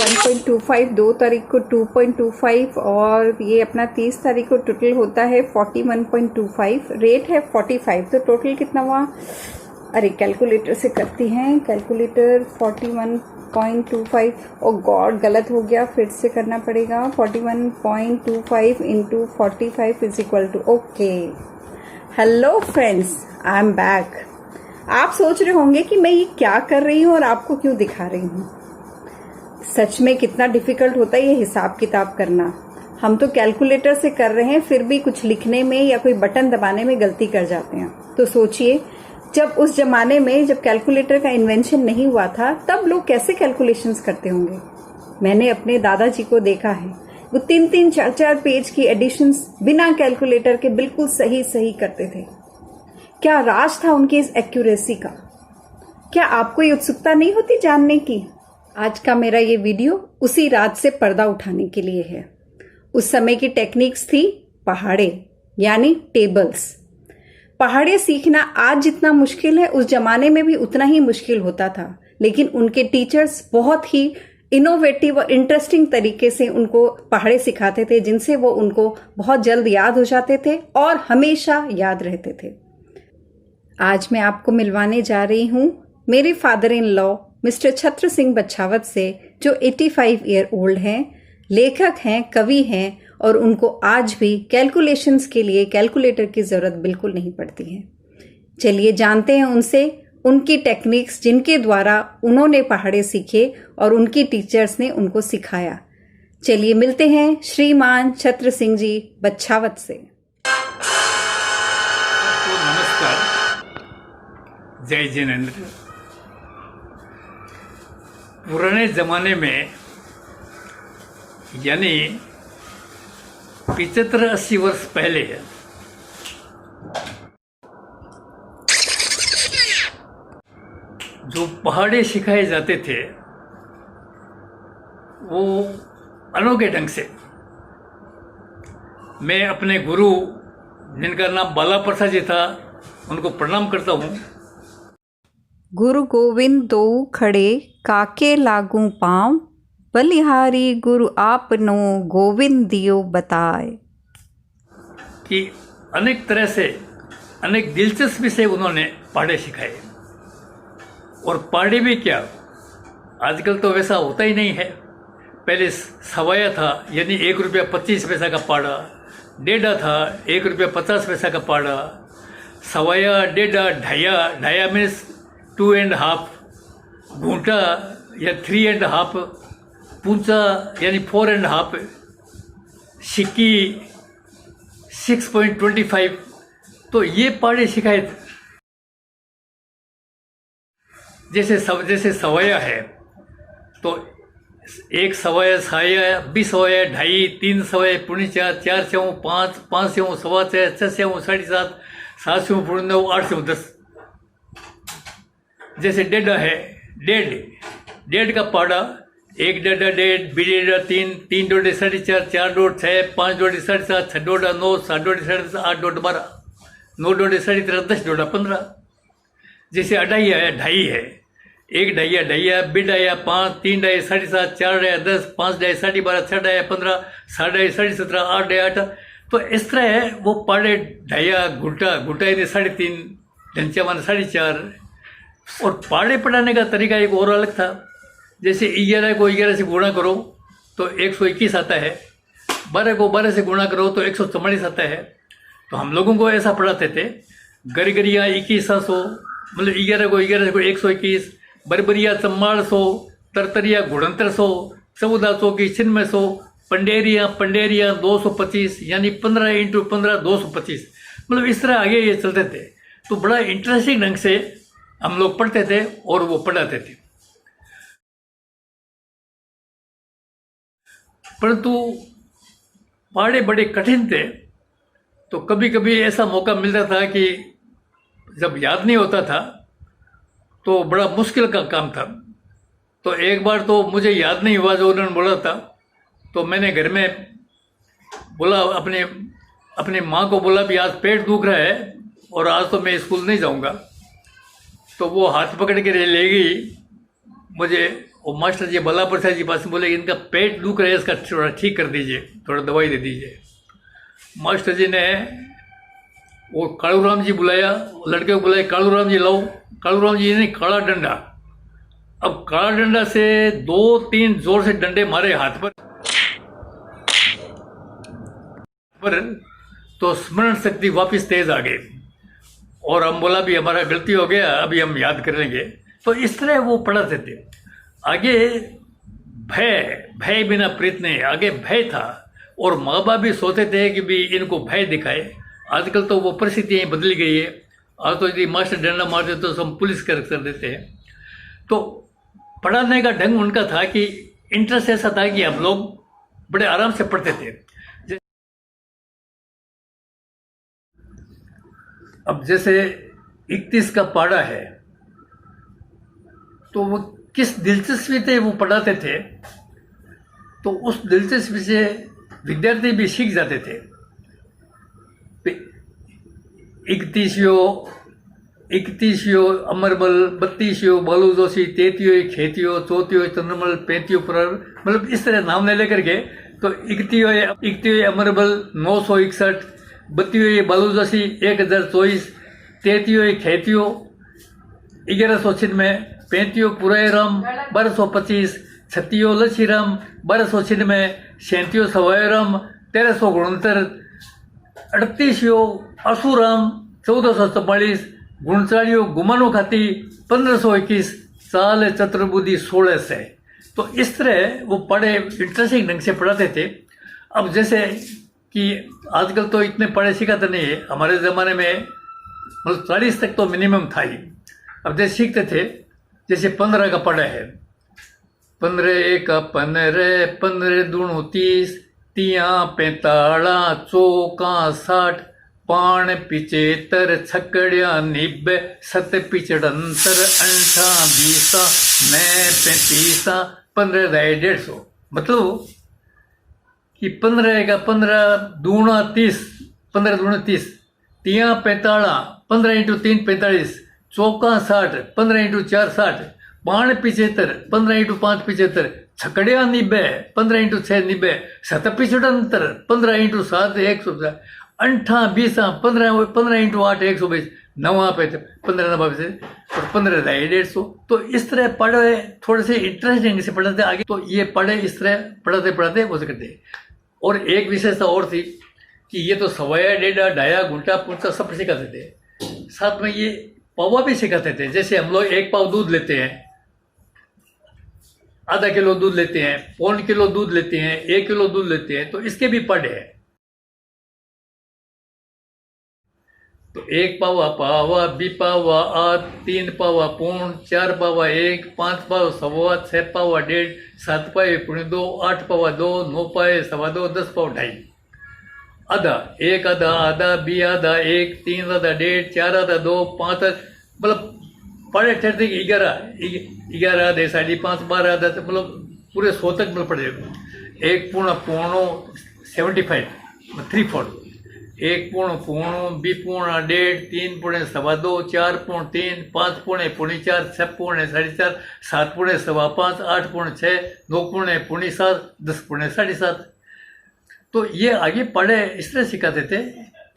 1.25, 2 तारीख को 2.25 और ये अपना 30 तारीख को टोटल होता है 41.25। रेट है 45, तो टोटल कितना हुआ? अरे कैलकुलेटर से करती हैं, कैलकुलेटर 41.25। ओ गॉड, गलत हो गया, फिर से करना पड़ेगा। 41.25 into 45 is equal to, okay. Hello friends, I am back. आप सोच रहे होंगे कि मैं ये क्या कर रही हूँ और आपको क्यों दिखा रही हूँ। सच में कितना डिफिकल्ट होता है ये हिसाब किताब करना। हम तो कैलकुलेटर से कर रहे हैं, फिर भी कुछ लिखने में या कोई बटन दबाने में गलती कर जाते हैं। तो सोचिए, जब उस जमाने में जब कैलकुलेटर का इन्वेंशन नहीं हुआ था, तब लोग कैसे कैलकुलेशंस करते होंगे। मैंने अपने दादाजी को देखा है, वो 3-3, 4-4 पेज की एडिशंस बिना कैलकुलेटर के बिल्कुल सही सही करते थे। क्या राज था उनकी इस एक्यूरेसी का। क्या आपको ये उत्सुकता नहीं होती जानने की? आज का मेरा ये वीडियो उसी राज से पर्दा उठाने के लिए है। उस समय की टेक्निक्स थी पहाड़े, यानी टेबल्स। पहाड़े सीखना आज जितना मुश्किल है, उस जमाने में भी उतना ही मुश्किल होता था। लेकिन उनके टीचर्स बहुत ही इनोवेटिव और इंटरेस्टिंग तरीके से उनको पहाड़े सिखाते थे, जिनसे वो उनको बहुत जल्द याद हो जाते थे और हमेशा याद रहते थे। आज मैं आपको मिलवाने जा रही हूं मेरे फादर इन लॉ मिस्टर छत्र सिंह बच्छावत से, जो 85 ईयर ओल्ड हैं, लेखक हैं, कवि हैं और उनको आज भी कैलकुलेशंस के लिए कैलकुलेटर की जरूरत बिल्कुल नहीं पड़ती है। चलिए जानते हैं उनसे उनकी टेक्निक्स, जिनके द्वारा उन्होंने पहाड़े सीखे और उनकी टीचर्स ने उनको सिखाया। चलिए मिलते हैं श्रीमान छत्र सिंह जी बच्छावत से। तो नमस्कार, जय जिनेंद्र। पुराने जमाने में यानी 75-80 वर्ष पहले जो पहाड़े सिखाए जाते थे वो अनोखे ढंग से। मैं अपने गुरु, जिनका नाम बाला प्रसाद जी था, उनको प्रणाम करता हूँ। गुरु गोविंद दो खड़े काके लागू पाँव, बलिहारी गुरु आपनो गोविंद दियो बताए। कि अनेक तरह से, अनेक दिलचस्पी से उन्होंने पहाड़े सिखाए। और पहाड़े भी क्या, आजकल तो वैसा होता ही नहीं है। पहले सवाया था, यानी 1 रुपया 25 पैसा का पहाड़ा। डेढ़ा था 1 रुपया 50 पैसा का पहाड़ा। सवाया, डेढ़ा, ढाया, ढाया मीन्स 2.5, घूंटा या 3.5, पूंचा यानी 4.5, सिक्की 6.25। तो ये पहाड़े सिखाए थे। जैसे सवाया है तो 1 सवाया, साया, 20 सवाया, ढाई, 3 सवाया, 4, 4 save, 5, 5 save, 6 save, 6 save, 7.5, 7 save, 9, 8 save, 10। जैसे डेढ़ा है, डेढ़ का पहाड़ा, 1 डेढ़ा, 2 डेढ़ा, 3 डोडे 4.5, 4 डोड 6, 5 डोडे 7.5, 6 डोडा 9, 7 डोडे 7.5, 8 डोड 12, 9 डोडे 13.5, 10 डोडा 15। जैसे अढ़ाई है, ढाई है, 1 ढाइया, 2 ढाइया, 5, 3 ढाई 7.5, 4 ढाई 10, 5 ढाई 12.5, 6 ढाई 15, 7 ढाई 17.5, 8 ढाई 8। तो इस तरह है वो पहाड़े। ढाइया, घुटा यानी 3.5, ढंचा माना 4.5। और पहाड़े पढ़ाने का तरीका एक और अलग था। जैसे 11 को 11 से गुणा करो तो 121 आता है, 12 को 12 से गुणा करो तो 144 आता है। तो हम लोगों को ऐसा पढ़ाते थे। गरगरिया 2100, मतलब 11 को 11 को 121, बरबरिया 4400, तरतरिया गुणंतर 100, 1400 की 9600, पंडेरिया 225, यानी 15 × 15 225। मतलब इस तरह आगे ये चलते थे। तो बड़ा इंटरेस्टिंग ढंग से हम लोग पढ़ते थे और वो पढ़ाते थे। परंतु पहाड़े बड़े कठिन थे। तो कभी कभी ऐसा मौका मिलता था कि जब याद नहीं होता था तो बड़ा मुश्किल का काम था। तो एक बार तो मुझे याद नहीं हुआ जो उन्होंने बोला था। तो मैंने घर में बोला, अपनी माँ को बोला भी आज पेट दुख रहा है और आज तो मैं स्कूल नहीं जाऊँगा। तो वो हाथ पकड़ के ले गई मुझे वो मास्टर जी बल्ला प्रसाद जी पास में बोले इनका पेट दुख रहा है, इसका थोड़ा ठीक कर दीजिए, थोड़ा दवाई दे दीजिए। मास्टर जी ने वो कालूराम जी बुलाया, लड़के को बुलाया, कालूराम जी लाओ। कालूराम जी ने काला डंडा, अब काला डंडा से 2-3 जोर से डंडे मारे हाथ पर तो स्मरण शक्ति वापस तेज आ गई और हम बोला भी हमारा गलती हो गया, अभी हम याद कर लेंगे। तो इस तरह वो पढ़ाते थे। आगे भय बिना प्रीत नहीं, आगे भय था और माँ बाप भी सोचते थे कि भी इनको भय दिखाए। आजकल तो वो परिस्थितियाँ बदल गई है। आज तो यदि मास्टर डंडा मारते तो हम पुलिस कर देते हैं। तो पढ़ाने का ढंग उनका था कि इंटरेस्ट ऐसा था कि हम लोग बड़े आराम से पढ़ते थे। अब जैसे 31 का पाड़ा है तो वो किस दिलचस्पी से वो पढ़ाते थे, तो उस दिलचस्पी से विद्यार्थी भी सीख जाते थे। 31 अमरबल, 32 बालू जोशी, 33 खेतियो, 34 चंद्रमल, 35 पुरर, मतलब इस तरह नाम ले लेकर के तो 31 अमरबल 961, 32 बालू जोशी 1024, 33 खेतियो 1196, 35 पुरायराम 1225, 36 लच्छीराम 1296, 37 सवायराम 1369, 38 असुराम 1444, 39 गुमानो खाती 1521, साल चतुर्बुद्धि 1600। तो इस तरह वो पढ़े इंटरेस्टिंग ढंग से पढ़ाते थे। अब जैसे कि आजकल तो इतने पढ़े सिखाते नहीं है, हमारे ज़माने में मतलब 40 तक तो मिनिमम था ही। अब जैसे सीखते थे, जैसे 15 का पढ़ा है, 15 एक 15, 15 दूणु 30, 30 45, चौका 60, 5 75, छकड़िया 90, 7 75, 8 20, 9 35, 15 150। मतलब कि 15 का 15 दूणा 30, 15 दूणा 30, 30 45, 15 इंटू 3 45, चौका 60, 15 into 4 60, 5 75, 15 into 5 75, छकड़िया 90, 15 into 6 90, 7 75, 15 into 7 100, 8 20, 15 into 8 120, 9 पे 15 9 और 15 150। तो इस तरह पढ़े, थोड़े से इंटरेस्टिंग से पढ़ाते आगे। तो ये पढ़े इस तरह पढ़ाते पढ़ाते हो सकते। और एक विशेषता और थी कि ये तो सवाया डेढ़ा डाया गुंटा पुंचा सब सिखाते थे, साथ में ये पौवा भी सिखाते थे। जैसे हम लोग 1 पाव दूध लेते हैं, आधा किलो दूध लेते हैं, 1 किलो दूध लेते हैं, 1 किलो दूध लेते हैं, तो इसके भी पढ़े हैं। तो 1 पावा पावा, 2 पावा आध, 3 पावा पूर्ण, 4 पावा 1, 5 पावा सवा, 6 पावा 1.5, 7 पावे पुणे 2, 8 पावा 2, 9 पावे सवा 2, 10 पावा 2.5, आधा 1 आधा आधा, 2 आधा 1, 3 आधा 1.5, 4 आधा 2, 5 मतलब पढ़े ठहरते 11 आधे 5.5, 12 आधा, मतलब पूरे 100 तक मतलब पढ़े। 1 पूर्ण पूर्णो 75 3/4, 1 पूर्ण पूर्णो, 2 पूर्ण 1.5, 3 पूर्ण सवा 2, 4 पूर्ण 3, 5 पूर्ण पौने 4, 6 पूर्ण 4.5, 7 पूर्ण सवा 5, 8 पूर्ण 6, 9 पूर्ण पौने 7, 10 पूर्ण 7.5। तो ये आगे पढ़े इस तरह सिखाते थे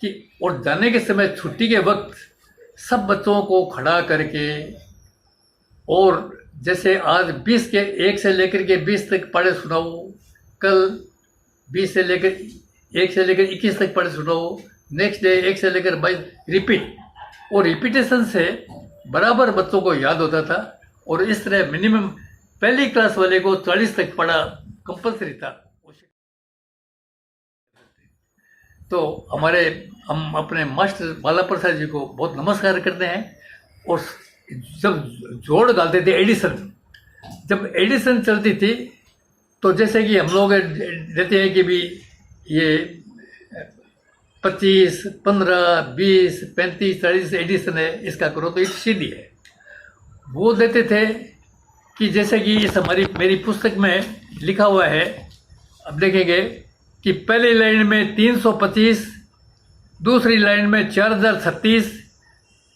कि और जाने के समय छुट्टी के वक्त सब बच्चों को खड़ा करके, और जैसे आज 20 के 1 से लेकर के 20 तक पढ़े सुनाओ, कल 20 से लेकर 1 से लेकर 21 तक पढ़े सुनाओ, नेक्स्ट डे 1 से लेकर 22, रिपीट। और रिपीटेशन से बराबर बच्चों को याद होता था। और इस तरह मिनिमम पहली क्लास वाले को 40 तक पढ़ा कंपलसरी था। तो हम अपने मास्टर बाला प्रसाद जी को बहुत नमस्कार करते हैं। और जब जोड़ डालते थे एडिशन, जब एडिशन चलती थी तो जैसे कि हम लोग देते हैं कि भी ये 25, 15, 20, 35, 40 एडिशन है, इसका करो तो एक सीधी है। वो देते थे कि जैसे कि इस मेरी पुस्तक में लिखा हुआ है, अब देखेंगे कि पहली लाइन में 325, दूसरी लाइन में 4036,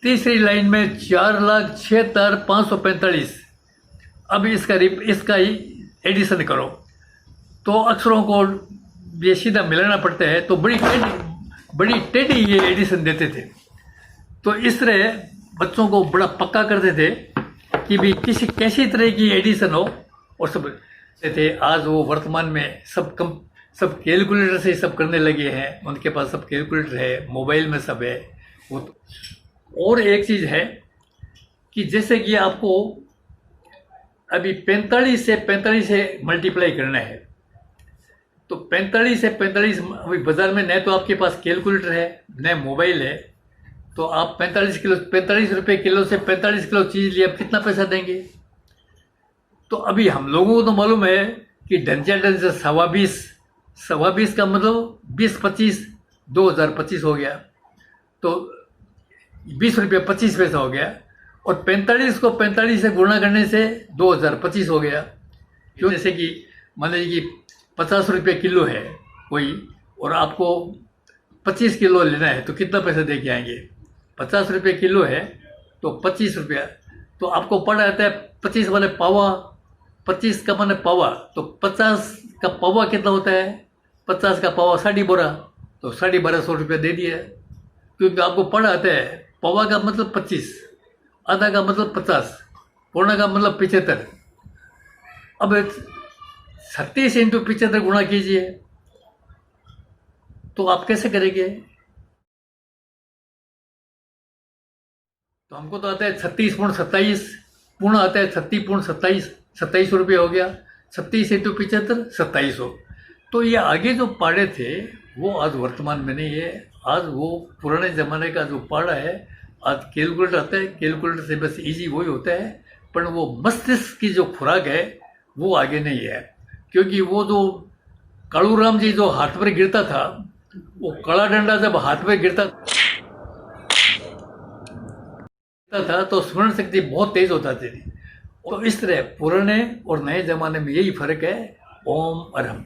तीसरी लाइन में 4,76,545, अब इसका ही एडिशन करो तो अक्षरों को ये सीधा मिलाना पड़ता है, तो बड़ी टेढ़ी ये एडिशन देते थे। तो इस तरह बच्चों को बड़ा पक्का करते थे कि भी कैसी तरह की एडिशन हो और सब थे। आज वो वर्तमान में सब कैलकुलेटर से सब करने लगे हैं, उनके पास सब कैलकुलेटर है, मोबाइल में सब है। वो और एक चीज़ है कि जैसे कि आपको अभी 45 से मल्टीप्लाई करना है, तो 45 से 45 अभी बाजार में न तो आपके पास कैलकुलेटर है न मोबाइल है, तो आप 45 रुपये किलो से 45 किलो चीज़ लिए आप कितना पैसा देंगे? तो अभी हम लोगों को तो मालूम है कि ढंचा 22 का मतलब 20-25 2025 हो गया, तो 20 रुपये 25 पैसा हो गया, और 45 को 45 से गुणा करने से 2025 हो गया। क्यों? जैसे कि मान लीजिए कि 50 रुपये किलो है कोई, और आपको 25 किलो लेना है, तो कितना पैसा दे के आएंगे? 50 रुपये किलो है तो 25 रुपया, तो आपको पड़ जाता है 25 वाले पावा, 25 का माने पावा, तो 50 का पावा कितना होता है? 50 का पावा 12.5, तो 1250 रुपया दे दिया, क्योंकि आपको पड़ आता है पावा का मतलब 25, आधा का मतलब 50, पौना का मतलब 75। अब 36 × 75 गुणा कीजिए, तो आप कैसे करेंगे? तो हमको तो आता है 36.27, पूर्ण आता है 36.27 रुपये हो गया, 36 × 75 2700। तो ये आगे जो पाड़े थे वो आज वर्तमान में नहीं है। आज वो पुराने ज़माने का जो पाड़ा है, आज कैलकुलेटर आता है, कैलकुलेटर से बस इजी वही होता है, पर वो मस्तिष्क की जो खुराक है वो आगे नहीं है। क्योंकि वो जो कालूराम जी जो हाथ पर गिरता था, वो कड़ा डंडा जब हाथ पे गिरता था तो स्मरण शक्ति बहुत तेज होता थी। तो इस तरह पुराने और नए जमाने में यही फर्क है। ओम अरहम।